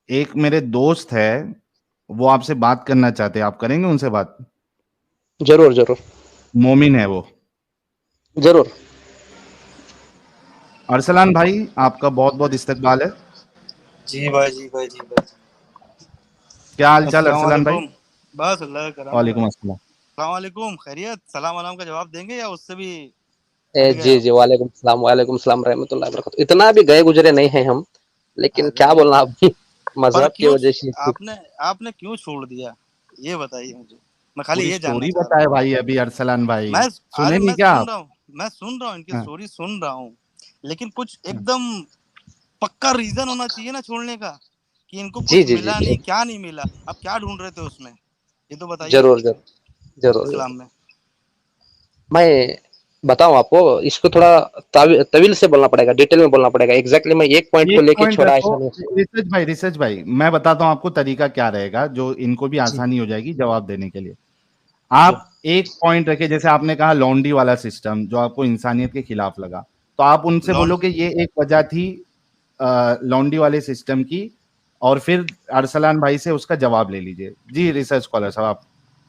एक मेरे दोस्त है, वो आपसे बात करना चाहते हैं, आप करेंगे उनसे बात? जरूर जरूर। मोमिन है वो। जरूर। अरसलान भाई, आपका बहुत बहुत इस्तकबाल है। जी भाई, जी भाई, जी भाई। क्या हाल चाल अस्सलाम अरसलान भाई? वालेकुम। बस अल्लाह का करम है भाई। वालेकुम अस्सलाम। अस्सलाम वालेकुम, खैरियत? सलाम वलाम का जवाब देंगे या उससे भी हट गए जी आप? जी, वालेकुम सलाम रहमतुल्लाहि वबरकातुहू। इतना भी गए गुजरे नहीं हैं हम, लेकिन अरे क्या बोलना अब पर मजहब की क्यों वजह से। आपने आपने क्यों छोड़ दिया? ये बताइए मुझे। मैं खाली पूरी ये जानना स्टोरी चाह रहा बताए हूँ। भाई अभी अरसलान भाई। मैं सुने अरे नहीं मैं क्या सुन आप? रहा हूँ, मैं सुन रहा हूँ, इनकी हाँ, स्टोरी सुन रहा हूँ। लेकिन कुछ हाँ। एकदम पक्का रीजन होना चाहिए ना छोड़ने का, कि इनको जी कुछ जी जी, मिला नहीं, क्या नहीं मिला। आप क्या ढूंढ रहे थे उसमें, ये तो बताइए जरूर जरूर जरूर इस्लाम जरूर। में। मैं बताऊं आपको, इसको थोड़ा तवील से बोलना पड़ेगा, डिटेल में बोलना पड़ेगा। एग्जैक्टली मैं एक पॉइंट को एक लेके पॉइंट छोड़ा रखो। ऐसा नहीं। रिसर्च भाई मैं बताता हूँ आपको तरीका क्या रहेगा, जो इनको भी जी आसानी हो जाएगी जवाब देने के लिए। जी आप एक पॉइंट रखे, जैसे आपने कहा लॉन्डी वाला सिस्टम जो आपको इंसानियत के खिलाफ लगा, तो आप उनसे लॉन बोलो कि ये एक वजह थी लॉन्डी वाले सिस्टम की, और फिर अरसलान भाई से उसका जवाब ले लीजिए। जी रिसर्च स्कॉलर साहब, आप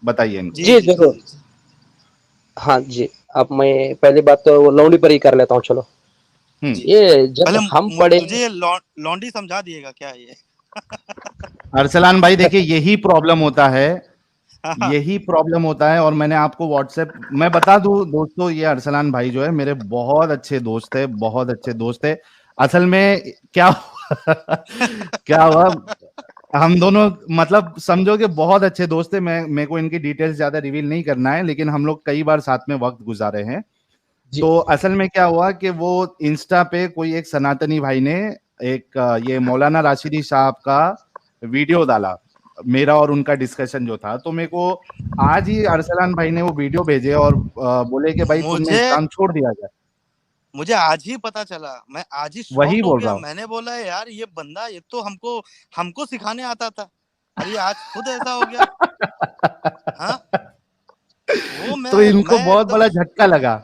बताइए इनको। जी जी जी जी जरूर। जी जी। हाँ जी। अब मैं पहली बात तो वो लौंडी पर ही कर लेता हूँ, चलो। हम्म। जी। ये जब पहले हम पढ़े। मुझे ये लॉन्डी समझा दिएगा क्या ये? अरसलान भाई देखिए, यही प्रॉब्लम होता है, हाँ हाँ। यही प्रॉब्लम होता है। और मैंने आपको व्हाट्सएप, मैं बता दूं दोस्तों, ये अरसलान भाई जो है मेरे बहुत अच्छे दोस्त है, बहुत अच्छे दोस्त है। असल में क्या हुआ क्या हुआ, हम दोनों मतलब समझो कि बहुत अच्छे दोस्त थे। मैं मेरे को इनकी डिटेल्स ज्यादा रिवील नहीं करना है, लेकिन हम लोग कई बार साथ में वक्त गुजारे हैं। जी तो असल में क्या हुआ कि वो इंस्टा पे कोई एक सनातनी भाई ने एक ये मौलाना राशिदी साहब का वीडियो डाला, मेरा और उनका डिस्कशन जो था। तो मेरे को आज ही अरसलान भाई ने वो वीडियो भेजे और बोले कि भाई तुमने मुझे इस्लाम छोड़ दिया क्या? मुझे आज ही पता चला, मैं आज ही वही शॉक्ड हो बोल गया। रहा हूँ। मैंने बोला यार ये बंदा, ये तो हमको हमको सिखाने आता था, और ये आज खुद ऐसा हो गया। हाँ, वो तो इनको मैं बहुत एकदम बड़ा झटका लगा,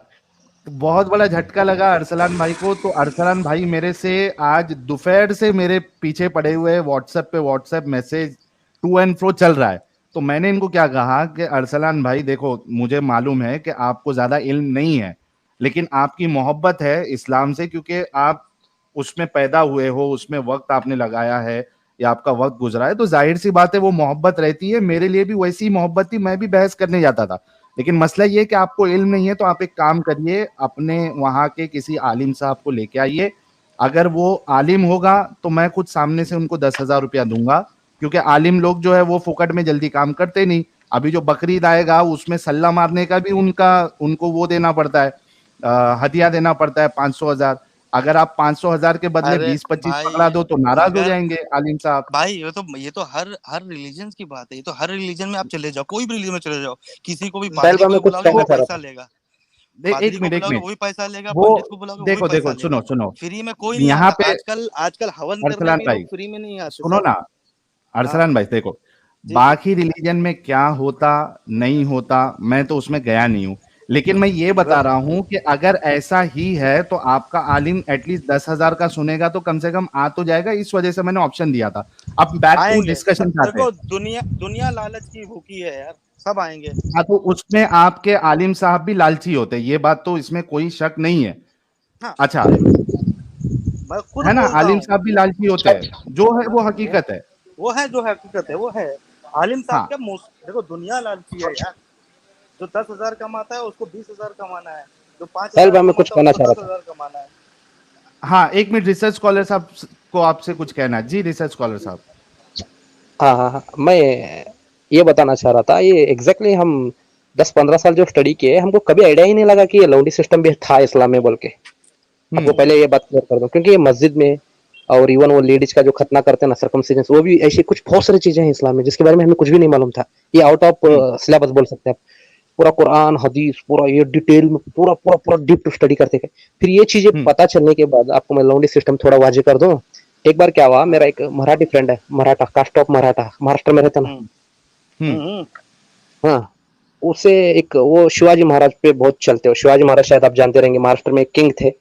बहुत बड़ा झटका लगा अरसलान भाई को। तो अरसलान भाई मेरे से आज दोपहर से मेरे पीछे पड़े हुए, व्हाट्सएप पे WhatsApp message to and fro चल रहा है। तो मैंने इनको क्या कहा कि अरसलान भाई देखो, मुझे मालूम है कि आपको ज्यादा इल्म नहीं है, लेकिन आपकी मोहब्बत है इस्लाम से, क्योंकि आप उसमें पैदा हुए हो, उसमें वक्त आपने लगाया है, या आपका वक्त गुजरा है, तो जाहिर सी बात है वो मोहब्बत रहती है। मेरे लिए भी वैसी ही मोहब्बत थी, मैं भी बहस करने जाता था। लेकिन मसला ये है कि आपको इल्म नहीं है, तो आप एक काम करिए, अपने वहां के किसी आलिम साहब को लेके आइए। अगर वो आलिम होगा तो मैं खुद सामने से उनको 10,000 रुपया दूंगा, क्योंकि आलिम लोग जो है वो फुकट में जल्दी काम करते नहीं। अभी जो बकरीद आएगा उसमें सल्ला मारने का भी उनका उनको वो देना पड़ता है, हदिया देना पड़ता है 500,000। अगर आप 500,000 के बदले अरे 20-25 पकड़ा भाई, दो तो नाराज हो अगर जाएंगे आलिम साहब। भाई ये तो हर हर रिलीजन की बात है। ये तो हर रिलीजन में आप चले जाओ, कोई भी रिलीजन में चले जाओ, किसी को भी पादरी पहलवा को में भी कुछ बुलाओगे कहना वो चाह रहा पैसा था। लेगा। एक पादरी को मिनट, एक बुलाओगे मिनट। वही पैसा लेगा, वो पंडित को बुलाओगे वही देखो पैसा देखो, लेगा। सुनो सुनो। फ्री में कोई नहीं यहाँ आता। पे आजकल आजकल हवन करने अरसलान भी भाई लोग फ्री में नहीं आते सुनो सर। ना, हाँ। अरसलान भाई देखो, जी जी। बाकी रिलीजन में क्या होता नहीं होता मैं तो उसमें गया नहीं हूं, लेकिन मैं ये बता रहा हूं कि अगर ऐसा ही है तो आपका आलिम एटलीस्ट 10,000 का सुनेगा तो कम से कम आ तो जाएगा। इस वजह से मैंने ऑप्शन दिया था। अब बैक टू आएंगे डिस्कशन चाहते हैं। देखो, दुनिया दुनिया लालच की भूखी है यार, सब आएंगे। हाँ, तो उसमें आपके आलिम साहब भी लालची होते हैं, ये बात तो इसमें कोई शक नहीं है। हाँ, अच्छा, मैं खुद है ना, बोलता आलिम हूँ। साहब भी लालची होते हैं, जो है हाँ, वो हकीकत है। वो है जो हकीकत है वो है। आलिम साहब हाँ, क्या देखो, दुनिया लालची है यार। जो 10,000 कमाता है उसको 20,000 कमाना है, जो 5,000 पहलवा में कुछ कमाता है कहना उसको चाह रहा था। 10,000 कमाना है। हाँ, एक मिनट, रिसर्च स्कॉलर साहब को आपसे कुछ कहना है। जी रिसर्च स्कॉलर साहब। हाँ हाँ हाँ, मैं ये बताना चाह रहा था, ये एग्जैक्टली हम 10-15 साल जो स्टडी किए, हमको कभी आइडिया ही नहीं लगा कि ये लौंडी सिस्टम भी था इस्लाम में बोल के। आपको हम्म। पहले ये बात क्लियर कर दूं, क्योंकि ये मस्जिद में और इवन वो लेडीज का जो खतना करते हैं ना, सर्कमसिजन, वो भी ऐसी कुछ बहुत सारी चीजें हैं इस्लाम में जिसके बारे में हमें कुछ भी नहीं मालूम था। ये आउट ऑफ हम्म। सिलेबस बोल सकते हैं आप। पूरा कुरान हदीस पूरा ये डिटेल में पूरा पूरा पूरा डीप स्टडी करते गए। फिर ये चीजें हम्म। पता चलने के बाद आपको मैं लौंडी सिस्टम थोड़ा वाजे कर दूं। एक बार क्या हुआ, मेरा एक मराठी फ्रेंड है, मराठा कास्ट ऑफ मराठा, महाराष्ट्र में रहता ना। हम्म हम्म। हम्म हाँ, उसे एक वो शिवाजी महाराज पे बहुत चलते हो। शिवाजी महाराज शायद आप जानते रहेंगे, महाराष्ट्र में एक किंग थे,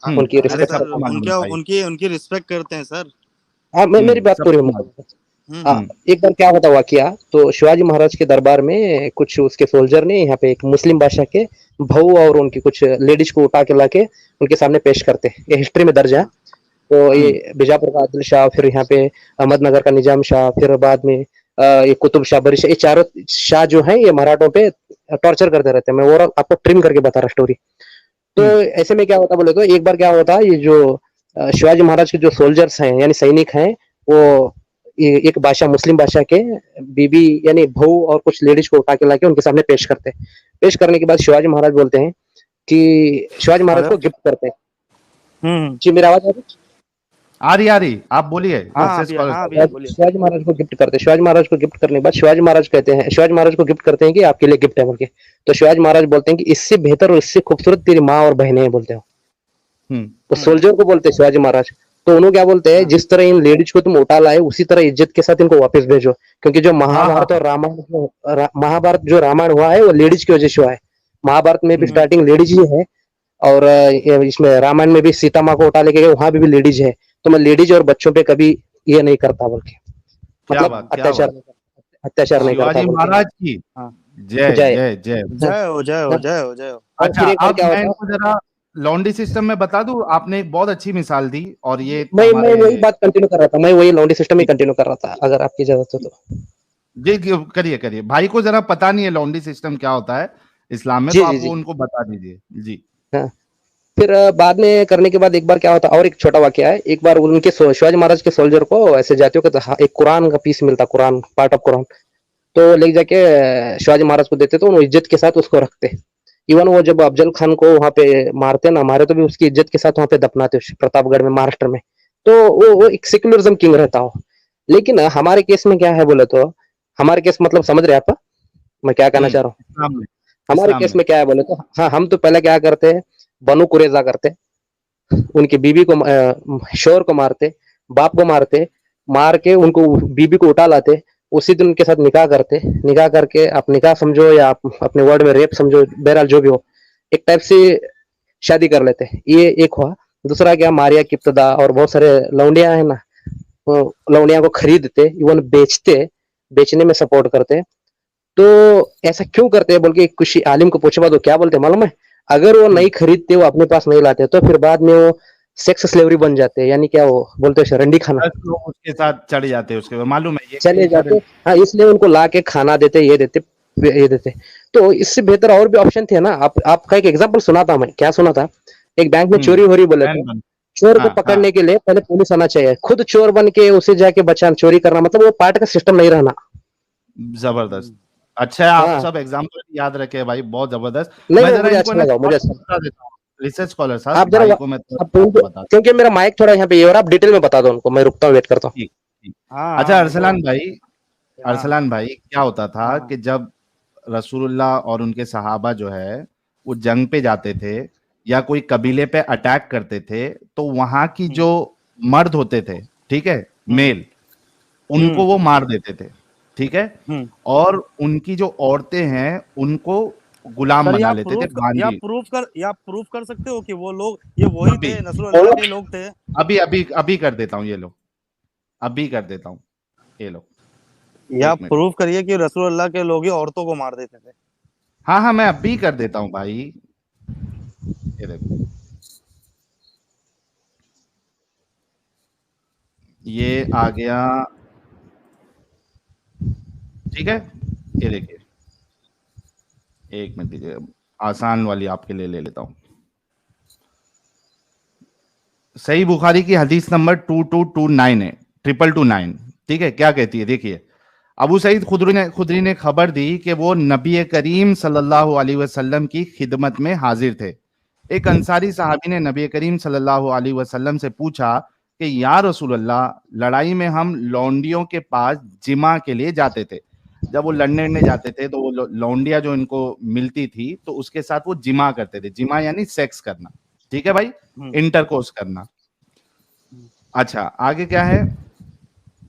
हम्म। उनकी अरे अरे रिस्पेक्ट सर, करते सबको हैं। मालूम है उनके भाई। उनकी उनकी रिस्पेक्ट करते हैं सर। हाँ, मेरी बात सब पूरी सुना। हाँ, एक बार क्या होता वाकया, तो शिवाजी महाराज के दरबार में कुछ उसके सोल्जर ने यहाँ पे एक मुस्लिम बादशाह के बहू और उनकी कुछ लेडीज को उठा के लाके उनके सामने पेश करते हैं। ये हिस्ट्री में दर्ज है। तो ये बीजापुर का आदिल शाह, फिर यहाँ पे अहमदनगर का निजाम शाह, फिर बाद में ये कुतुब शाह, बरी शाह, ये चारों शाह जो है ये मराठों पे टॉर्चर करते रहते हैं। मैं और आपको ट्रिम करके बता रहा स्टोरी। तो ऐसे में क्या होता बोले तो एक बार क्या होता, ये जो शिवाजी महाराज के जो सोल्जर्स हैं यानी सैनिक हैं, वो एक बादशाह, मुस्लिम बादशाह के बीबी यानी बहू और कुछ लेडीज को उठा के लाके उनके सामने पेश करते हैं। पेश करने के बाद शिवाजी महाराज बोलते हैं कि शिवाजी महाराज को गिफ्ट करते हैं। जी, मेरी आवाज आ रही है? आ रही आप बोलिए। शिवाजी महाराज को गिफ्ट करते हैं। शिवाजी महाराज को गिफ्ट करने के बाद शिवाजी महाराज कहते हैं, शिवाजी महाराज को गिफ्ट करते हैं कि आपके लिए गिफ्ट है बोल के। तो शिवाजी महाराज बोलते हैं कि इससे बेहतर और इससे खूबसूरत तेरी माँ और बहनें हैं बोलते हो। तो सोल्जर को बोलते हैं शिवाजी महाराज। तो उन्होंने क्या बोलते हैं, जिस तरह इन लेडीज को तुम उठा लाए उसी तरह इज्जत के साथ इनको वापस भेजो, क्योंकि जो महाभारत और रामायण, महाभारत जो रामायण हुआ है वो लेडीज की वजह से हुआ है। महाभारत में भी स्टार्टिंग लेडीज ही है, और इसमें रामायण में भी सीता माँ को उठा लेके गए, वहां भी लेडीज है। तो मैं लेडीज और बच्चों पे कभी ये नहीं करता बोल के, मतलब अत्याचार नहीं करता। शिवाजी महाराज की जय जय जय जय हो, जय हो, जय हो, जय हो। अच्छा, अब मैं इनको जरा लॉन्ड्री सिस्टम में बता दूं। आपने एक बहुत अच्छी मिसाल दी, और ये मैं वही बात कंटिन्यू कर रहा था, मैं वही लॉन्ड्री सिस्टम ही कंटिन्यू कर रहा था, अगर आपकी इजाजत हो तो। जी करिए। भाई को जरा पता नहीं है लॉन्ड्री सिस्टम क्या होता है इस्लाम में, तो आप उनको बता दीजिए। जी हाँ। फिर बाद में करने के बाद एक बार क्या होता, और एक छोटा वाक्य है। एक बार उनके शिवाजी महाराज के सोल्जर को ऐसे जातियों का एक कुरान का पीस मिलता, कुरान, पार्ट ऑफ कुरान, तो ले जाके शिवाजी महाराज को देते, तो वो इज्जत के साथ उसको रखते। इवन वो जब अफजल खान को वहां पे मारते ना, मारे तो भी उसकी इज्जत के साथ वहां पे दफनाते प्रतापगढ़ में, महाराष्ट्र में। तो वो एक सेक्युलरिज्म किंग रहता हो। लेकिन हमारे केस में क्या है बोले तो, हमारे केस मतलब समझ रहे आप मैं क्या कहना चाह रहा हूँ? हमारे केस में क्या है बोले तो, हाँ, हम तो पहले क्या करते हैं, बनु कुरेजा करते, उनकी बीबी को, शोहर को मारते, बाप को मारते, मार के उनको बीबी को उठा लाते, उसी दिन उनके साथ निकाह करते, निकाह करके आप निकाह समझो या आप अपने वर्ड में रेप समझो, बहरहाल जो भी हो, एक टाइप से शादी कर लेते। ये एक हुआ। दूसरा क्या, मारिया की इब्तदा, और बहुत सारे लौंडिया है ना, लौंडिया को खरीदते, इवन बेचते, बेचने में सपोर्ट करते। तो ऐसा क्यों करते हैं बोल के किसी आलिम को पूछे, तो क्या बोलते मालूम है, अगर वो नहीं खरीदते, वो अपने पास नहीं लाते, तो फिर बाद में वो सेक्स स्लेवरी बन जाते हैं, यानी क्या वो बोलते हैं रंडी खाना, उसके साथ चढ़ जाते हैं, उसके मालूम है ये चले जाते। हाँ, इसलिए उनको ला के खाना देते, ये देते। तो इससे बेहतर और भी ऑप्शन थे ना। आपका एक एग्जांपल सुना था मैं, क्या सुना था, एक बैंक में चोरी हो रही, बोले चोर को पकड़ने के लिए पहले पुलिस आना चाहिए, खुद चोर बन के उसे जाके बचाना, चोरी करना, मतलब वो पार्ट का सिस्टम नहीं रहना। जबरदस्त। अच्छा, आप सब एग्जांपल याद रखे भाई, बहुत जबरदस्त। मुझे अच्छा लगा, मुझे अच्छा बता देता हूँ रिसर्च स्कॉलर साहब, आप जरा को मैं क्योंकि मेरा माइक थोड़ा यहाँ पे, और आप डिटेल में बता दो उनको, मैं रुकता हूँ, वेट करता हूँ। अच्छा अरसलान भाई क्या होता था कि जब रसूलुल्लाह और उनके सहाबा जो है वो जंग पे जाते थे या कोई कबीले पे अटैक करते थे, तो वहां की जो मर्द होते थे, ठीक है, मेल, उनको वो मार देते थे, ठीक है, और उनकी जो औरतें हैं उनको गुलाम बना लेते थे। या प्रूफ कर सकते हो कि वो लोग ये वही थे, नसरुल्लाह के लोग थे? अभी कर देता हूँ, ये लो, अभी कर देता हूँ, ये लो। या प्रूफ करिए कि रसूलुल्लाह के लोग ही औरतों को मार देते थे। हाँ, मैं अभी कर देता हूँ भाई, ये देखो, ये आ गया, ठीक है, ये देखिए, एक मिनट दीजिए, आसान वाली आपके लिए ले लेता हूं। सही बुखारी की हदीस नंबर 2229 है, 2229, ठीक है। क्या कहती है, देखिए, अबू सईद खुदरी ने खबर दी कि वो नबी करीम सल्लल्लाहु अलैहि वसल्लम की खिदमत में हाजिर थे। एक अंसारी सहाबी ने नबी करीम सल्लल्लाहु अलैहि वसल्लम से पूछा कि या रसूलल्लाह, लड़ाई में हम लौंडियों के पास जिमा के लिए जाते थे। जब वो लड़ने जाते थे तो वो लौंडिया जो इनको मिलती थी, तो उसके साथ वो जिमा करते थे। जिमा यानी सेक्स करना, ठीक है भाई, इंटरकोर्स करना। अच्छा, आगे क्या है,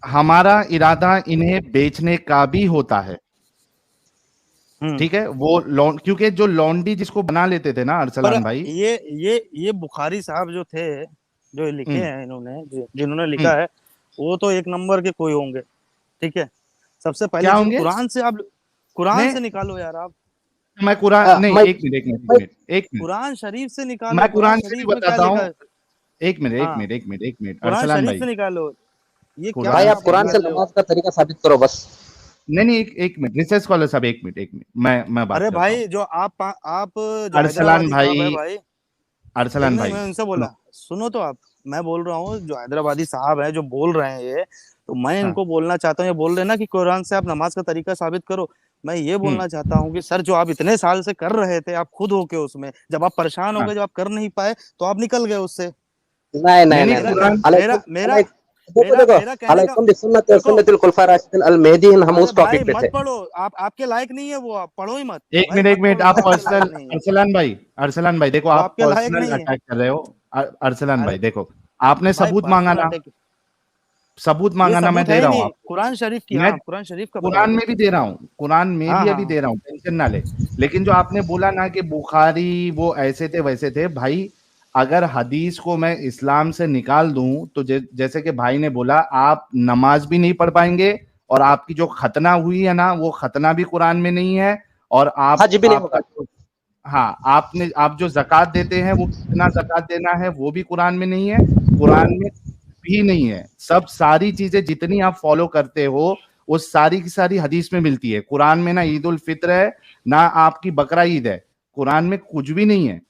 हमारा इरादा इन्हें बेचने का भी होता है, ठीक है। वो क्योंकि जो लौंडी जिसको बना लेते थे ना अरसलान भाई, ये बुखारी साहब जो थे, जो लिखे हैं इन्होंने, जिन्होंने लिखा है, वो तो एक नंबर के कोई होंगे, ठीक है। सबसे पहले क्या चीज होंगे? कुरान नहीं, से निकालो यार आप। मैं कुरान नहीं, मैं एक मिनट, एक मिनट, एक मिनट, एक मिनट। कुरान शरीफ से निकालो, मैं कुरान कुरान से भी शरीफ में क्या बताता लिखा हूँ। है। एक मिनट, एक हाँ, मिनट, एक मिनट, एक मिनट, कुरान अरसलान शरीफ भाई, से निकालो। ये क्या भाई कुरान आप आप से कुरान भी। से निकाल रहे हो। नमाज का तरीका साबित करो बस। नहीं नहीं, एक मिनट, रिसर्च स्कॉलर साहब, एक मिनट, एक मिनट, मैं बात अरे करता हूँ। भाई जो आप जो अरसलान हैदराबादी साहब है भाई, भाई, एक अरसलान नहीं, भाई मैं उनसे सुनो। बोला, सुनो तो आप। मैं बोल रहा हूँ जो हैदराबादी साहब है जो बोल रहे हैं ये, तो मैं हाँ। इनको बोलना चाहता हूँ, ये बोल रहे हैं ना कि कुरान से आप नमाज का तरीका साबित करो। मैं ये हम्म। बोलना चाहता हूँ कि सर जो आप इतने साल से कर रहे थे, आप खुद होके उसमें, जब आप परेशान हो हाँ। गए, जब आप कर नहीं पाए, तो आप निकल गए उससे। नहीं नहीं नहीं नहीं, नहीं मेरा नहीं कह, कुरान। मेरा मेरा देखो मेरा देखो, मेरा कहने का, अलैकुम बिसुन्नति देखो, सुन्नतिल खुलफाए राशिदीन अल महदीयीन, हम अरे उस भाई टॉपिक पे मत थे। पढ़ो, आप आपके लायक नहीं है वो, आप पढ़ो ही मत। एक भाई मिनट, एक मत मिनट, पढ़ो, आप वो आपके पर्सनल, लायक नहीं है, अरसलान भाई, अरसलान भाई देखो, वो आप आपके लायक पर्सनल नहीं है। अटैक कर रहे हो। अरसलान अरे भाई देखो, आपने भाई सबूत मांगा पर्सनल ना, अटैक, सबूत ये मांगा ना, मैं सबूत है दे ही रहा हूँ नहीं आपको। कुरान शरीफ की। मैं हाँ, कुरान शरीफ का कुरान बताओ। में भी दे रहा हूँ, कुरान में हाँ भी अभी हाँ दे रहा हूँ, टेंशन ना ले। लेकिन जो आपने बोला ना कि बुखारी वो ऐसे थे वैसे थे, भाई अगर हदीस को मैं इस्लाम से निकाल दूं तो जैसे कि भाई ने बोला, आप नमाज भी नहीं पढ़ पाएंगे, और आपकी जो खतना हुई है ना, वो खतना भी कुरान में नहीं है। और आप हज भी नहीं आपका होगा। जो, हाँ, आप जो जक़ात देते हैं वो कितना जक़ात देना है वो भी कुरान में नहीं है। कुरान में भी नहीं है। सब सारी चीजें जितनी आप फॉलो करते हो वो सारी की सारी हदीस में मिलती है। कुरान में ना ईद उल फित्र है, ना आपकी बकरा ईद है। कुरान में कुछ भी नहीं है,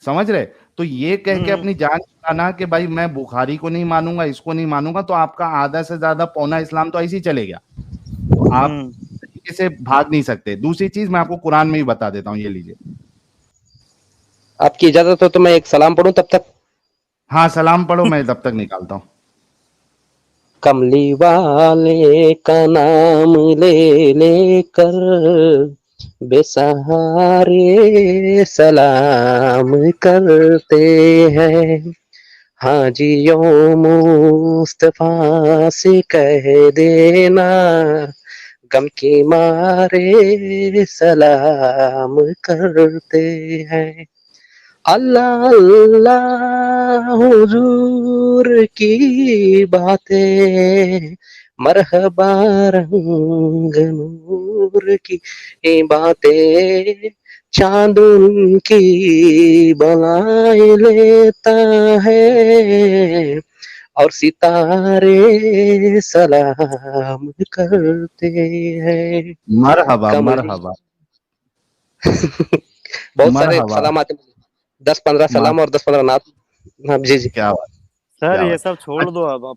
समझ रहे? तो ये कह के हम्म अपनी जान छुड़ाना कि भाई मैं बुखारी को नहीं मानूंगा, इसको नहीं मानूंगा, तो आपका आधा से ज्यादा पौना इस्लाम तो ऐसे ही चलेगा। तो आप हम्म। तरीके से भाग नहीं सकते। दूसरी चीज मैं आपको कुरान में ही बता देता हूँ, ये लीजिए। आपकी इजाजत हो तो मैं एक सलाम पढ़ूं तब तक। हाँ, सलाम पढ़ो, मैं तब तक निकालता हूँ। कमली वाले का नाम ले लेकर बेसहारे सलाम करते हैं। हाजियों मुस्तफा से कह देना, गम के मारे सलाम करते हैं। अल्लाह अल्लाह हुजूर की बातें, मरहबा रंग नूर की बातें, चांद उनकी बनाए लेता है, और सितारे सलाम करते हैं। मरहबा, कमली मरहबा, बहुत सारे मरहबा। सलाम आते हैं, 10-15 मर सलाम और 10-15 नात। हाँ जी जी। क्या बात, सर क्या ये बात। सब छोड़ दो अब आप।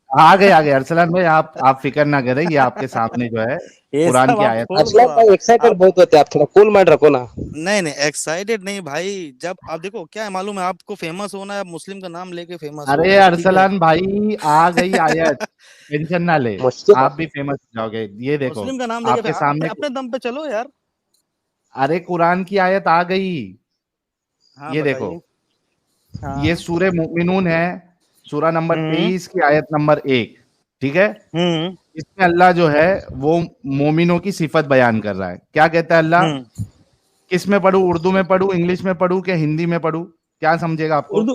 आ गए अरसलान भाई, आप फिक्र ना करें, ये आपके सामने जो है ये कुरान सब की आप आयत छोड़ है। दो असलम भाई एक्साइटेड आप बहुत होते हैं, आप थोड़ा कूल माइंड रखो ना। नहीं नहीं, एक्साइटेड नहीं भाई। जब आप देखो, क्या है मालूम है, आपको फेमस होना है, आप मुस्लिम का नाम लेके फेमस हो, अरे ठीक है। अरसलान भाई, आ गई आयत, टेंशन ना ले। मुश्किल है। आप भी फेमस हो जाओगे, ये देखो मुस्लिम का नाम लेके आपके अपने सामने। अपने दम पे चलो यार। अरे कुरान की आयत आ गई, हाँ ये देखो। बताइए। ये हाँ। सूरह मुमिनून है, सूरा नंबर हम्म 23 की आयत नंबर 1, ठीक है। हम्म इसमें अल्लाह जो है वो मोमिनों की सिफत बयान कर रहा है। क्या कहता है अल्लाह? हम्म। किस में पढ़ूं, उर्दू में पढ़ूं, इंग्लिश में पढ़ूं, क्या हिंदी में पढ़ूं? क्या समझेगा आपको? उर्दू,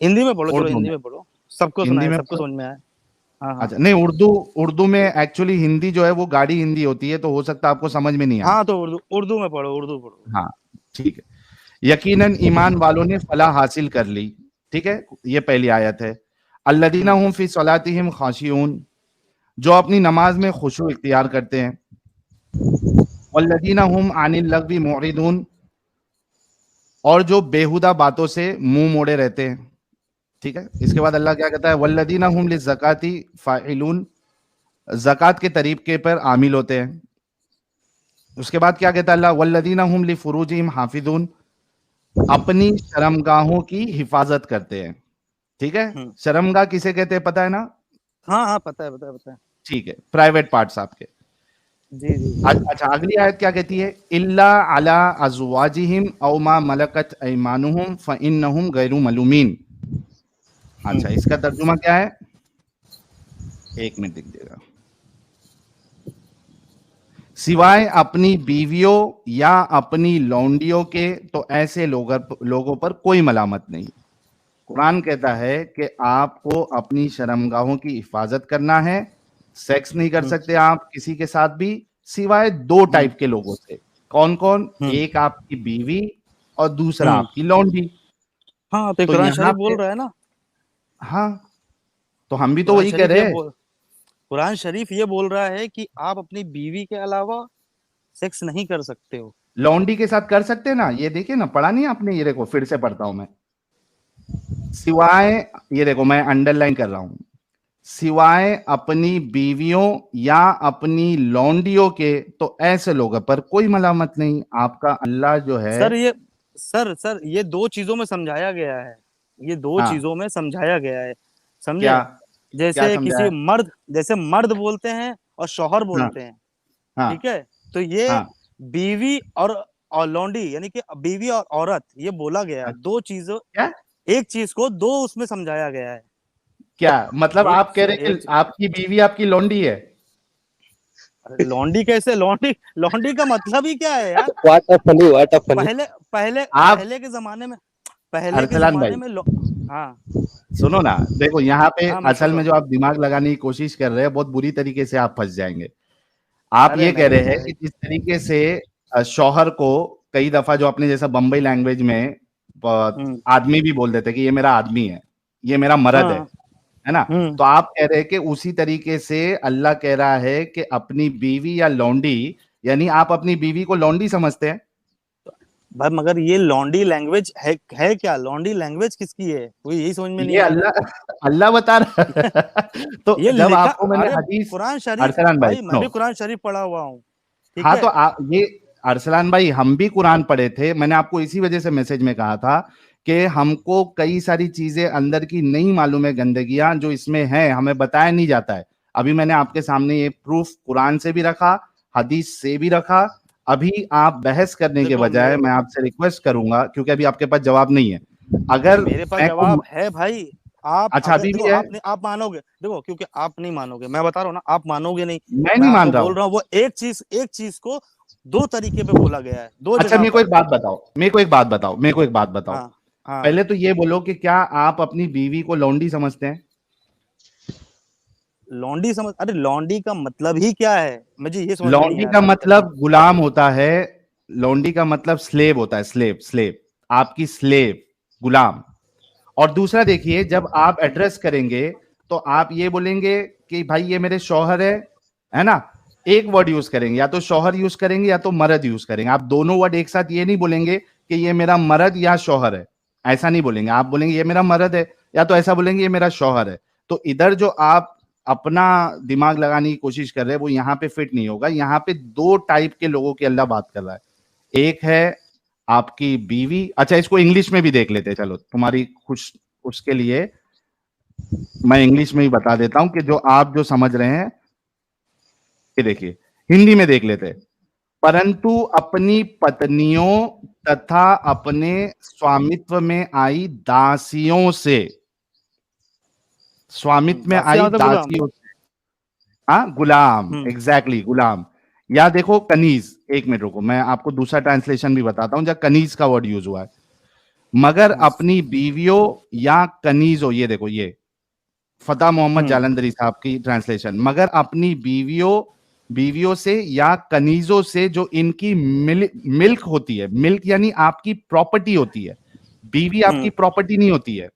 हिंदी में पढ़ो, चलो उर्दू हिंदी में, में पढ़ो। सबको हिंदी सुनाए, में सबको पढ़ो। समझ में आए। हाँ हाँ। अच्छा, नहीं, उर्दू, उर्दू में एक्चुअली हिंदी जो है वो गाड़ी हिंदी होती है, तो हो सकता है आपको समझ में नहीं आए। हाँ तो उर्दू, उर्दू में पढ़ो, उर्दू पढ़ो। हाँ, ठीक है। यकीनन ईमान वालों ने फलाह हासिल कर ली, ठीक है। ये पहली आयत है। अल्लदीना हम्म हुम फी सलातिहिम खाशिऊन, जो अपनी नमाज में खुशू इख्तियार करते हैं। वल्लदीना हुम अनिल लग़वी मुरिदून, और जो बेहुदा बातों से मुंह मोड़े रहते हैं, ठीक है। इसके बाद अल्लाह क्या कहता है? वल्लदीना हुम लिज़्ज़काती फ़ाइलून, ज़कात के तरीके पर आमिल होते हैं। उसके बाद क्या कहता है अल्लाह? वल्लदीना हुम लिफ़ुरूजिहिम हाफ़िज़ून, अपनी शर्मगाहों की हिफाजत करते हैं, ठीक है। हम्म। शर्मगाह किसे कहते हैं पता है ना? हाँ हाँ पता है, पता है, पता है। ठीक है, प्राइवेट पार्ट्स आपके। जी जी जी। अच्छा, अगली आयत क्या कहती है? इल्ला अला अज़वाजिहिम औ मा मलकत ऐमानुहुम फ़इन्नहुम गैरु मलूमीन। अच्छा, इसका तर्जुमा क्या है? एक मिनट दीजिएगा। सिवाय अपनी बीवियों या अपनी लौंडियों के तो ऐसे लोगों पर कोई मलामत नहीं। कुरान कहता है कि आपको अपनी शर्मगाहों की हिफाजत करना है, सेक्स नहीं कर सकते आप किसी के साथ भी, सिवाय दो टाइप के लोगों से। कौन कौन? एक आपकी बीवी और दूसरा आपकी लौंडी। हाँ, तो तो कुरान यहाँ शरीफ बोल पे रहा है ना, हाँ, तो हम भी तो कुरान वही कह शरीफ रहे ये हैं। बोल कुरान शरीफ ये बोल रहा है कि आप अपनी बीवी के अलावा सेक्स नहीं कर सकते हो। लौंडी के साथ कर सकते हैं ना, ये देखिए ना, पढ़ा नहीं आपने? ये देखो फिर से पढ़ता हूं मैं, सिवाय, ये देखो मैं अंडरलाइन कर रहा हूं, सिवाय अपनी बीवियों या अपनी लौंडियों के, तो ऐसे लोगों पर कोई मलामत नहीं। आपका अल्लाह जो है, सर ये दो चीजों में समझाया गया है, ये दो हाँ, चीजों में समझाया गया है, क्या समझे? क्या जैसे समझा है? जैसे मर्द बोलते हैं और शौहर हाँ, बोलते हैं, हाँ, ठीक है? तो ये हाँ, बीवी और लौंडी, यानी कि बीवी और औरत, ये बोला गया है, हाँ, दो चीजों, क्या एक चीज को दो उसमें समझाया गया है। क्या मतलब एक आप कह रहे हैं एक कि आपकी बीवी आपकी लौंडी है? लौंडी कैसे? लौंडी लौंडी का मतलब ही क्या है यार? What a funny. पहले पहले आप पहले के अरसलान जमाने भाई में हाँ, सुनो ना, देखो यहाँ पे हाँ, मैं सुन असल रहा में हूँ। जो आप दिमाग लगाने की कोशिश कर रहे हैं, बहुत बुरी तरीके से आप फंस जाएंगे। आप अरे ये कह नहीं रहे हैं भाई। कि जिस तरीके से शौहर को कई दफा, जो आपने जैसा बम्बई लैंग्वेज में हम्म। आदमी भी बोल देते हैं कि ये मेरा आदमी है, ये मेरा मर्द हाँ। है ना? हम्म। तो आप कह रहे हैं कि उसी तरीके से अल्लाह कह रहा है कि अपनी बीवी या लौंडी, यानी आप अपनी बीवी को लौंडी समझते हैं? भाई मगर ये लौंडी लैंग्वेज है क्या? लौंडी लैंग्वेज किसकी है? कोई यही समझ में ये नहीं आ रहा अल्लाह अल्लाह बता रहा है। तो ये जब लिखा, आपको मैंने अरे हदीस, कुरान शरीफ, अरसलान भाई भाई मैं सुनो, भी कुरान शरीफ पढ़ा हुआ हूँ, ठीक हाँ है? तो आप ये, अरसलान भाई हम भी कुरान पढ़े थे, मैंने आपको इसी वजह से मैसेज में कहा था कि हमको कई सारी चीजें अंदर की नहीं मालूम है, गंदगियां जो इसमें है हमें बताया नहीं जाता है। अभी मैंने आपके सामने ये प्रूफ कुरान से भी रखा, हदीस से भी रखा। अभी आप बहस करने के देखो बजाय मैं आपसे रिक्वेस्ट करूंगा, क्योंकि अभी आपके पास जवाब नहीं है, अगर मेरे पास मैं जवाब है भाई। आप अच्छा अगर अभी देखो, भी है? आप मानोगे, देखो क्योंकि आप नहीं मानोगे, मैं बता रहा हूँ ना, आप मानोगे नहीं। मैं मैं नहीं मान आपको रहा बोल हूं। रहा हूँ, वो एक चीज को दो तरीके पे बोला गया है, दो अच्छा जगह मेरे को पर। एक बात बताओ, मेरे को एक बात बताओ, मेरे को एक बात बताओ। हाँ। हाँ। पहले तो ये बोलो कि क्या आप अपनी बीवी को लौंडी समझते हैं? लौंडी समझ, अरे लौंडी का मतलब ही क्या है, मुझे ये समझ में नहीं लौंडी आ का रहा अभी तक। मतलब गुलाम होता है, लौंडी का मतलब स्लेव होता है, स्लेव, स्लेव, आपकी स्लेव, गुलाम। और दूसरा देखिए, जब आप एड्रेस करेंगे तो आप ये बोलेंगे कि भाई ये मेरे शौहर है ना? एक वर्ड यूज करेंगे, या तो शौहर यूज करेंगे या तो मर्द यूज करेंगे। आप दोनों वर्ड एक साथ ये नहीं बोलेंगे कि ये मेरा मर्द या शौहर है, ऐसा नहीं बोलेंगे। आप बोलेंगे ये मेरा मर्द है, या तो ऐसा बोलेंगे ये मेरा शौहर है। तो इधर जो आप अपना दिमाग लगाने की कोशिश कर रहे हैं वो यहाँ पे फिट नहीं होगा। यहाँ पे दो टाइप के लोगों की अल्लाह बात कर रहा है। एक है आपकी बीवी, अच्छा इसको इंग्लिश में भी देख लेते हैं, चलो तुम्हारी खुश, उसके लिए मैं इंग्लिश में ही बता देता हूं कि जो आप जो समझ रहे हैं, ये देखिए, हिंदी में देख लेते हैं। परंतु अपनी पत्नियों तथा अपने स्वामित्व में आई दासियों से, स्वामित्व में आई दासिया मतलब गुलाम। दासियों से, हाँ गुलाम, हम्म। एग्जैक्टली गुलाम। या देखो कनीज, एक मिनट रुको मैं आपको दूसरा ट्रांसलेशन भी बताता हूं जहां कनीज का वर्ड यूज हुआ है। मगर अपनी बीवियों या कनीजों, ये देखो ये फतेह मोहम्मद हम्म। जालंधरी साहब की ट्रांसलेशन, मगर अपनी बीवियों से या कनीजों से जो इनकी मिल्क होती है, मिल्क यानी आपकी प्रॉपर्टी होती है। बीवी आपकी हम्म। प्रॉपर्टी नहीं होती है,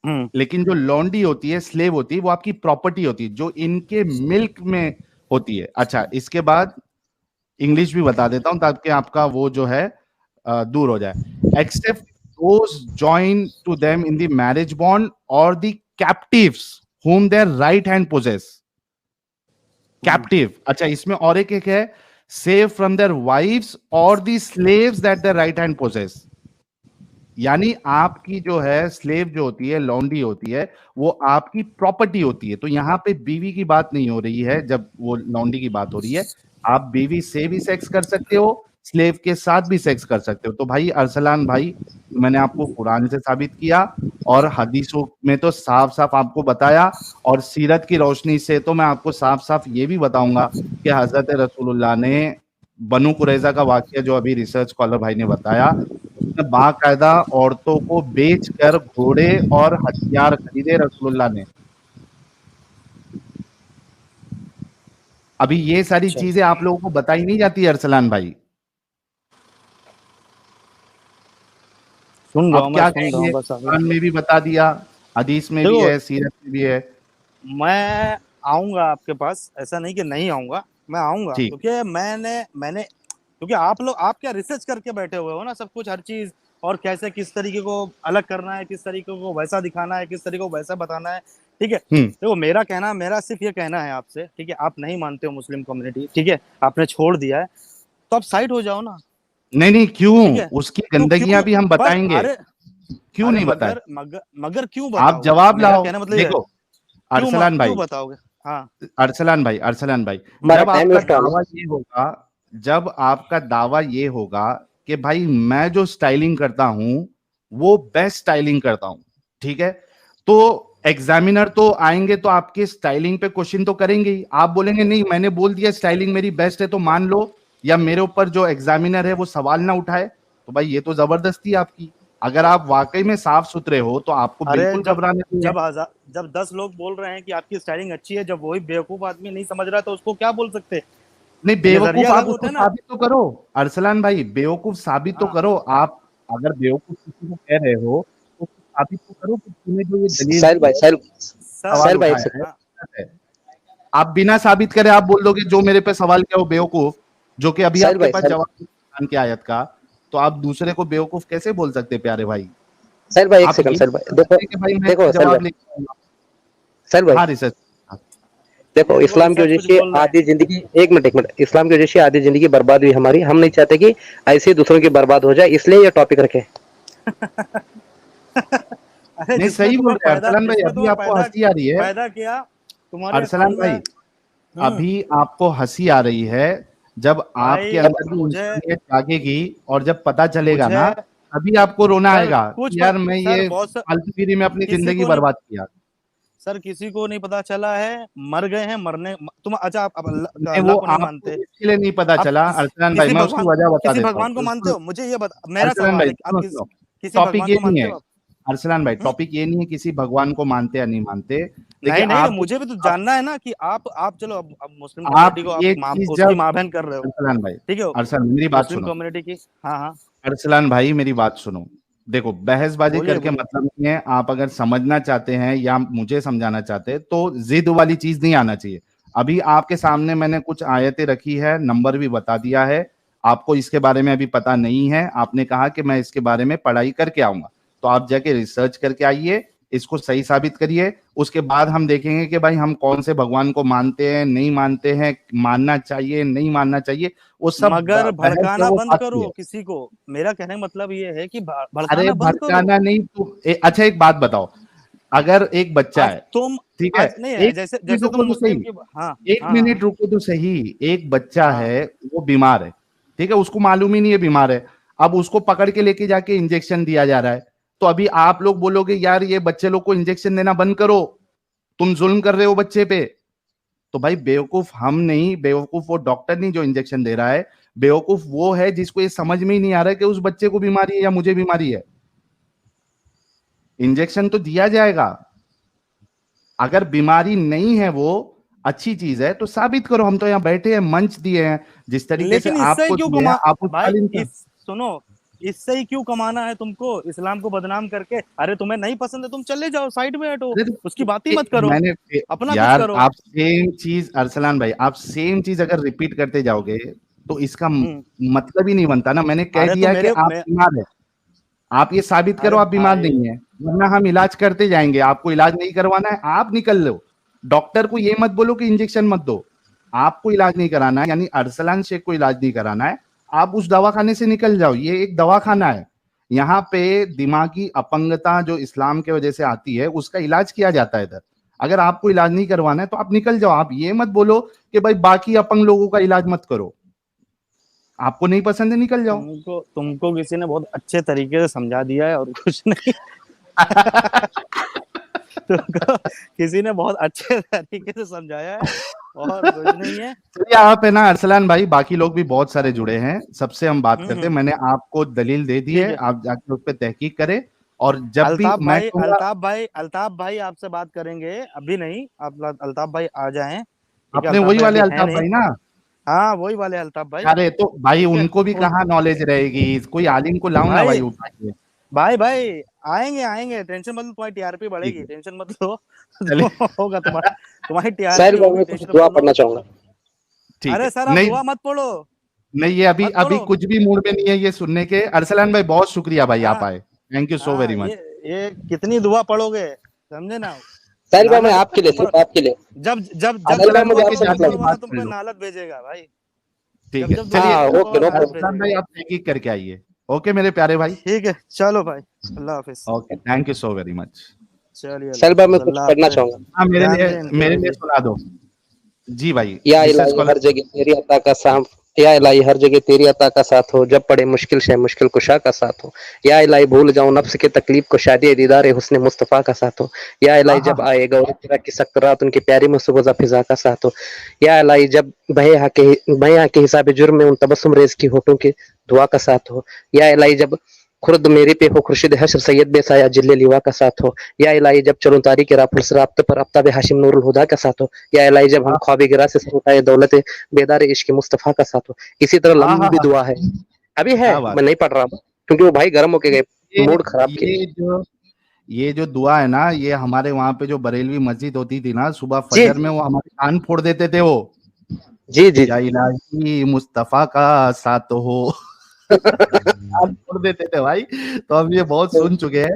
हम्म। लेकिन जो लॉन्डी होती है, स्लेव होती है, वो आपकी प्रॉपर्टी होती है, जो इनके मिल्क में होती है। अच्छा इसके बाद इंग्लिश भी बता देता हूं ताकि आपका वो जो है दूर हो जाए। Except those join to them in the marriage bond और the captives whom their right hand possess, captive. अच्छा इसमें और एक है, सेव फ्रॉम देयर वाइव्स और the slaves that their right hand possess. यानी आपकी जो है स्लेव जो होती है, लॉन्डी होती है, वो आपकी प्रॉपर्टी होती है। तो यहाँ पे बीवी की बात नहीं हो रही है, जब वो लॉन्डी की बात हो रही है। आप बीवी से भी सेक्स कर सकते हो, स्लेव के साथ भी सेक्स कर सकते हो। तो भाई अरसलान भाई, मैंने आपको कुरान से साबित किया और हदीसों में तो साफ साफ आपको बताया, और सीरत की रोशनी से तो मैं आपको साफ साफ ये भी बताऊंगा कि हजरत रसूलुल्लाह ने बनु कुरैजा का वाक्य जो अभी रिसर्च स्कॉलर भाई ने बताया, उसने बाकायदा औरतों को बेचकर घोड़े और हथियार खरीदे रसूलुल्लाह ने। अभी ये सारी अच्छा चीजें आप लोगों को बताई नहीं जाती अरसलान भाई। सुन रहा आप हूँ, मैं क्या सुन रहा कहेंगे, हूँ बस अभी। कुरान में भी बता दिया, हदीस में भी देखो, है, सीरत में भी है। मैं आऊंगा आपके पास, ऐसा नहीं कि नहीं आऊंगा, मैं आऊंगा, ठीक। क्योंकि मैंने मैंने क्योंकि आप क्या रिसर्च करके बैठे हुए हो ना, सब कुछ, हर चीज, और कैसे किस तरीके को अलग करना है, किस तरीके को वैसा दिखाना है, किस तरीके को वैसा बताना है। ठीक है, देखो मेरा सिर्फ ये कहना है आपसे, ठीक है, आप नहीं मानते हो मुस्लिम कम्युनिटी, ठीक है, आपने छोड़ दिया है, तो आप साइड हो जाओ ना। नहीं नहीं, ठीक क्यों, है, उसकी तो गंदगियां क्यों, भी हम बस, बताएंगे। अरे क्यों अरे नहीं बताए? मगर क्यों आप बताओगे, जवाब मेरा लाओ। कहना मतलब ये है, देखो अरसलान क्यों भाई, बताओगे। हाँ, अरसलान भाई, हमारा जब टाइम आपका वेस्ट हो दावा ये होगा, जब आपका दावा ये होगा कि भाई मैं जो स्टाइलिंग करता हूं वो बेस्ट स्टाइलिंग करता हूं, ठीक है, तो एग्जामिनर तो आएंगे तो आपके स्टाइलिंग पे क्वेश्चन तो करेंगे ही। आप बोलेंगे नहीं मैंने बोल दिया स्टाइलिंग मेरी बेस्ट है तो मान लो, या मेरे ऊपर जो एग्जामिनर है वो सवाल ना उठाए, तो भाई ये तो जबरदस्ती है आपकी। अगर आप वाकई में साफ सुथरे हो तो आपको अरे बिल्कुल घबराने नहीं है। जब 10 लोग बोल रहे हैं कि आपकी स्टाइलिंग अच्छी है, जब वही बेवकूफ आदमी नहीं समझ रहा, तो उसको क्या बोल सकते हैं? नहीं, बेवकूफ नजरिया आप अलग उसको होता है ना। साबित तो करो। अरसलान भाई बेवकूफ साबित तो हाँ, करो आप। अगर बेवकूफ किसी को कह रहे हो तो साबित तो करो कि तूने जो ये दलील साहिल दी भाई, है, साहिल सर, सवाल साहिल भाई एक उठाया है, सेकंड। हाँ, गलत है। आप बिना साबित करे आप बोल दोगे जो मेरे पे सवाल किया वो बेवकूफ, जो कि अभी साहिल आपके भाई, पास जवाब है कुरान की आयत का, तो आप दूसरे को बेवकूफ कैसे बोल सकते प्यारे भाई? साहिल भाई एक आप सेकंड। ये नहीं साहिल भाई बोल देखो, सकते कि भाई मैं देखो इसका साहिल जवाब भाई, लेके आऊंगा। साहिल भाई हाँ रिसर्च। देखो, देखो इस्लाम की रिसर्च वजह कुछ से बोल रहे हैं। आधी जिंदगी, एक मिनट, इस्लाम की वजह से आधी जिंदगी बर्बाद हुई हमारी। हम नहीं चाहते कि ऐसे ही दूसरों की बर्बाद हो जाए, इसलिए ये टॉपिक रखे। अरे नहीं सही बोल रहे हैं अरसलान भाई, जिसमें अभी तुम्हें आपको हंसी आ रही है। पैदा किया, तुम्हारे अरसलान अकाउंट में। भाई अभी आपको हंसी आ रही है, जब आपके भाई अंदर भी मुझे इंसानियत जागेगी और जब पता चलेगा मुझे ना, तभी आपको रोना सर आएगा कि यार मैं सर ये बहुत फालतूगिरी में अपनी किसी जिंदगी को नहीं, बर्बाद किया। सर किसी को नहीं पता चला है, मर गए हैं, तुम अच्छा, आप नहीं अल्लाह वो को नहीं आपको मानते, इसलिए नहीं पता आप चला अरसलान भाई, मैं उसकी वजह बता किसी देता हूँ। भगवान को मानते बिल्कुल हो, मुझे ये बता, मेरा अरसलान सवाल भाई, है कि आप सुनो सुनो, किसी टॉपिक भगवान ये को नहीं मानते है। हो आप? अरसलान भाई हम्म? टॉपिक ये नहीं है किसी भगवान को मानते या नहीं मानते। देखिए नहीं नहीं नहीं, आप मुझे भी तो जानना है ना कि आप चलो, अब मुस्लिम आप कम्युनिटी को आप ये चीज उसकी जब, माँ बहन कर रहे हो, अरसलान भाई, ठीक है, अरसलान मेरी बात मुस्लिम सुनो, कम्युनिटी की। हाँ हाँ, अरसलान भाई मेरी बात सुनो। देखो बहसबाजी बोलिए करके बोलिए। मतलब नहीं है, आप अगर समझना चाहते हैं या मुझे समझाना चाहते हैं तो जिद वाली चीज नहीं आना चाहिए। अभी आपके सामने मैंने कुछ आयतें रखी है, नंबर भी बता दिया है, आपको इसके बारे में अभी पता नहीं है, आपने कहा कि मैं इसके बारे में पढ़ाई करके आऊंगा, तो आप जाके रिसर्च करके आइए, इसको सही साबित करिए। उसके बाद हम देखेंगे कि भाई हम कौन से भगवान को मानते हैं नहीं मानते हैं, मानना चाहिए नहीं मानना चाहिए, वो सब मगर बहस है, भड़काना वो बंद बात की करो है। किसी को, मेरा कहने का मतलब ये है कि अरे भड़काना बंद करो। भड़काना नहीं तो अच्छा एक बात बताओ, अगर एक बच्चा आज है, तुम ठीक है, आज नहीं है, एक जैसे मिनट जैसे तुम रुको तो मुस्लिम सही, की। हाँ एक हाँ मिनट हाँ रुको तो सही, एक बच्चा हाँ, है, वो बीमार है, ठीक है, उसको मालूम ही नहीं है बीमार है, अब उसको पकड़ के लेके जाके इंजेक्शन दिया जा रहा है, तो अभी आप लोग बोलोगे यार ये बच्चे लोग को इंजेक्शन देना बंद करो, तुम जुल्म कर रहे हो बच्चे पे। तो भाई बेवकूफ हम नहीं, बेवकूफ वो डॉक्टर नहीं जो इंजेक्शन दे रहा है, बेवकूफ वो है जिसको ये समझ में ही नहीं आ रहा है कि उस बच्चे को बीमारी है या मुझे बीमारी है। इंजेक्शन तो दिया जाएगा, अगर बीमारी नहीं है वो अच्छी चीज है तो साबित करो। हम तो यहाँ बैठे हैं, मंच दिए हैं, जिस तरीके से लेकिन इससे ही आपको क्यों दिए हैं, आप उस भाई, तालीम का। इस सुनो, इससे ही क्यों कमाना है तुमको, इस्लाम को बदनाम करके? अरे तुम्हें नहीं पसंद है, तुम चले जाओ, साइड में हटो, अरे उसकी तो बात ही मत करो, मैंने अपना कुछ यार करो। आप सेम चीज, अरसलान भाई आप सेम चीज अगर रिपीट करते जाओगे तो इसका हम्म। मतलब ही नहीं बनता ना। मैंने कह अरे तो दिया कि मेरे आप मैं बीमार है, आप ये साबित अरे करो आप बीमार भाई, नहीं है, वरना हम इलाज करते जाएंगे। आपको इलाज नहीं करवाना है आप निकल लो। डॉक्टर को ये मत बोलो कि इंजेक्शन मत दो, आपको इलाज नहीं कराना है, यानी अरसलान शेख को इलाज नहीं कराना है, आप उस दवाखाने से निकल जाओ, ये एक दवाखाना है। यहाँ पे दिमागी अपंगता जो इस्लाम के वजह से आती है उसका इलाज किया जाता है इधर। अगर आपको इलाज नहीं करवाना है तो आप निकल जाओ, आप ये मत बोलो कि भाई बाकी अपंग लोगों का इलाज मत करो, आपको नहीं पसंद है निकल जाओ। तुमको तुमको किसी ने बहुत अच्छे तरीके से समझा दिया है और कुछ नहीं। तुमको किसी ने बहुत अच्छे तरीके से समझाया है, और कुछ नहीं है। चलिए आप है ना अरसलान भाई, बाकी लोग भी बहुत सारे जुड़े हैं, सबसे हम बात करते हैं। हम्म। मैंने आपको दलील दे दी ठीक है, है। आप जाके उस पर तहकीक करें। और जब भी मैं कहूंगा, अल्ताफ भाई आपसे बात करेंगे, अभी नहीं, आप अल्ताफ भाई आ जाएं, ठीक है, अपने अल्ताफ वही भाई वाले अभी है अल्ताफ नहीं। भाई ना, हाँ वही वाले अल्ताफ भाई, अरे तो भाई ठीक है। उनको भी उन कहाँ नॉलेज रहेगी, कोई आलिम को लाऊं ना भाई भाई उठा के। भाई आएंगे आएंगे, टेंशन मत लो, तुम्हारी टीआरपी ठीक बढ़ेगी, है, टेंशन मत लो। जो चलिए। होगा तुम्हारा, तुम्हारी साहिल टीआरपी भाई होगी, मैं कुछ टेंशन दुआ मत लो। पढ़ना चाहूंगा। ठीक अरे है, सर आप नहीं दुआ मत पढ़ो, नहीं, ये अभी मत अभी पढ़ो। कुछ भी मूड में नहीं है ये सुनने के। अरसलान भाई बहुत शुक्रिया भाई, आप हाँ आए, थैंक यू सो हाँ, वेरी मच। ये कितनी दुआ पढ़ोगे, समझे ना। साहिल भाई मैं लानत आपके लिए, ऊपर, सिर्फ आपके लिए। जब जब जब साहिल जब भाई अरसलान मुझे दुआ भाई आपसे के करोगे हाथ ऊपर जाके लगा। वाला बात तुम कर पे लो। नालत भेजेगा भाई। ठीक जब है, जब दुआ चलिए। हाँ करोगे ऊपर ओके, वाला नो नालत अरसलान प्रॉब्लम। भाई भेजेगा। आप तहकीक करके आइए। ओके मेरे प्यारे भाई। ठीक है चलो भाई, अल्लाह हाफिज। Okay, thank you so very much. चलिए अल्लाह साहिल भाई मैं हाफिज, कुछ अल्लाह पढ़ना आपके चाहूंगा। हाँ, ध्यान दे इनके मेरे पे लिए भी। सुना दो। जी भाई, या रिसर्च इलाही हर स्कॉलर। जगह तेरी अता का साथ, या इलाही हर जगह तेरी अता का साथ हो, जब पड़े मुश्किल से मुश्किल कुशा का साथ हो। या इलाही भूल जाऊं नफ्स के तकलीफ को, शादी दीदार हुस्न मुस्तफ़ा का साथ हो। या हाँ इलाही हाँ जब आए गौर तेरा की सख्त रात, उनकी प्यारी मुसबजा फिजा का साथ हो। या इलाही जब बहे के हिसाब जुर्म में उन तबस्सुम रेज की होठों के दुआ का साथ हो। या इलाही जब खुर्द मेरे पे हो खुर्शीद हश्र सैयद बेसाया जिल्ले लिवा का साथ हो। या इलाही जब चलो तारीख राफुल राब्ते पर आफ्ताब हाशिम नूरुल हुदा का साथ हो। या इलाही जब हम हाँ ख्वाब गिरा से सर उठाए दौलत बेदार इश्क मुस्तफ़ा का साथ हो। इसी तरह हाँ हाँ लंबी हाँ, दुआ है, अभी है, क्या बात। मैं नहीं पढ़ रहा हूँ क्योंकि वो भाई गर्म होके गए, ये मूड खराब किए। ये जो ये जो दुआ है ना, ये हमारे वहां पे जो बरेलवी मस्जिद होती थी ना, सुबह जी फजर में वो हमारे कान फोड़ देते थे वो। जी जी या जी। इलाही मुस्तफा का साथ हो। कान फोड़ देते थे भाई। तो हम ये बहुत सुन चुके हैं।